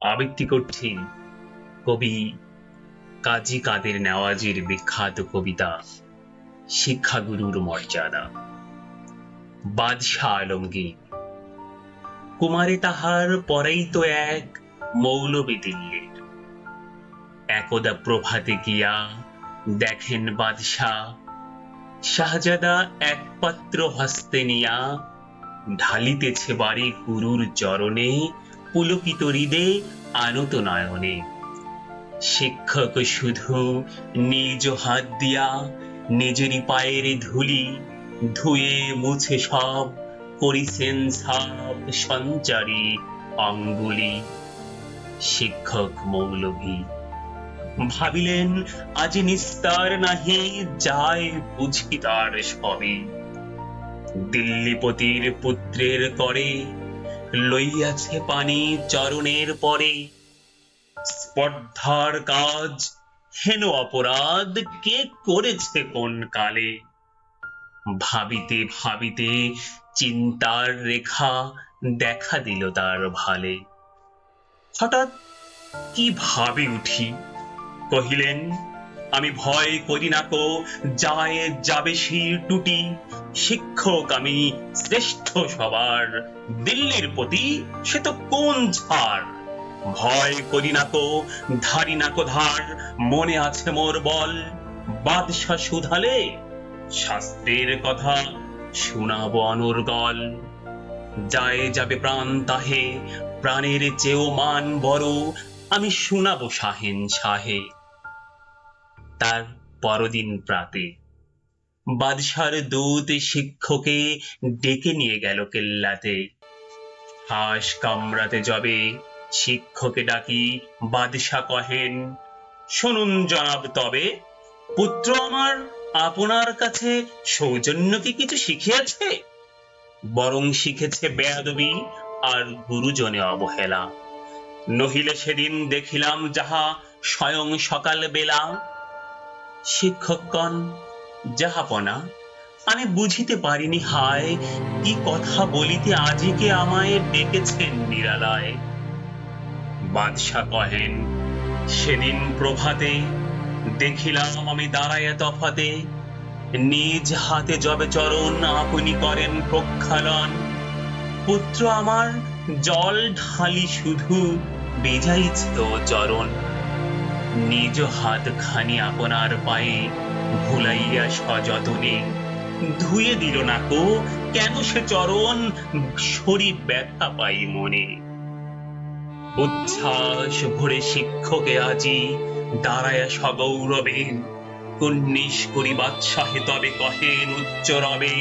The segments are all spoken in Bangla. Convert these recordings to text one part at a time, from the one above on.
আবৃত্তি করছি কবি কাজী কাদের নেওয়াজির বিখ্যাত কবিতা শিক্ষাগুরুর মর্যাদা। বাদশাহ আলমগীর। কুমারে তাহার পরেই তো এক মৌলবি দিল্লির। একদা প্রভাতে গিয়া দেখেন বাদশাহ শাহজাদা এক পাত্র হস্তে নিয়া ঢালিতেছে বাড়ি গুরুর চরণে পুলকিত হৃদে আনত নয়নে। শিক্ষক শুধু নিজ হাত দিয়া নিজেরই পায়ের ধুলি ধুয়ে মুছে সব করিছেন সাফ সঞ্চারী অঙ্গুলি। শিক্ষক মৌলভী ভাবিলেন আজ নিস্তার নাহি, যায় বুঝি তার সবে। দিল্লিপতির পুত্রের করে লইয়াছে পানি চরণের পরে। স্পর্ধার কাজ হেন অপরাধ কে করেছে কোন কালে। ভাবিতে ভাবিতে চিন্তার রেখা দেখা দিল তার ভালে। হঠাৎ কি ভাবে উঠি কহিলেন আমি ভয় করি না কো, যায় যাবে শির টুটি। শিক্ষক আমি শ্রেষ্ঠ সবার, দিল্লির প্রতি সে তো কোন ছাড়। ভয় করি না কো, ধারি না কো ধার, মনে আছে মোর বল। বাদশা শুধালে শাস্ত্রের কথা শোনাবো অনর্গল। যায় যাবে প্রাণ তাহে, প্রাণের চেয়েও মান বড়, আমি শোনাবো শাহেন শাহে। তার পরদিন প্রাতে বাদশার দূত শিক্ষকে ডেকে নিয়ে গেল কেল্লাতে। হাঁস কামড়াতে যাবে শিক্ষকে ডাকি বাদশা কহেন শুনুন জনাব, তবে পুত্র আমার আপনার কাছে সৌজন্য কি কিছু শিখিয়াছে? বরং শিখেছে বেয়াদবি আর গুরুজনে অবহেলা। নহিলে সেদিন দেখিলাম যাহা স্বয়ং সকাল বেলা। শিক্ষকগণ যাহাপনা আমি বুঝিতে পারিনি হায়, কি কথা বলিতে আজিকে আমায় ডেকেছেন নিরালায়। বাদশা কহেন সেদিন প্রভাতে দেখিলাম আমি দাঁড়াইয়া তফাতে। নিজ হাতে যবে চরণ আপনি করেন প্রক্ষালন। পুত্র আমার জল ঢালি শুধু বেজাইছে ও চরণ। নিজ হাত খানি আপনার পায়ে ভুলাইয়া সযতনে ধুয়ে দিল না কো কেন সে চরণ, শরীর ব্যথা পাই মনে। উচ্ছ্বাস ভরে শিক্ষকে আজি দাঁড়ায়া সগৌরবে কুন্নিস করি বাদশাহে তবে কহেন উচ্চ রবে।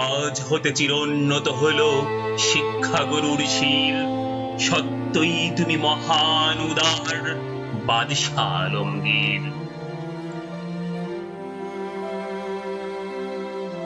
আজ হতে চিরোন্নত হলো শিক্ষা গুরুর শির, সত্যই তুমি মহান উদার বাদশা আলমগীর।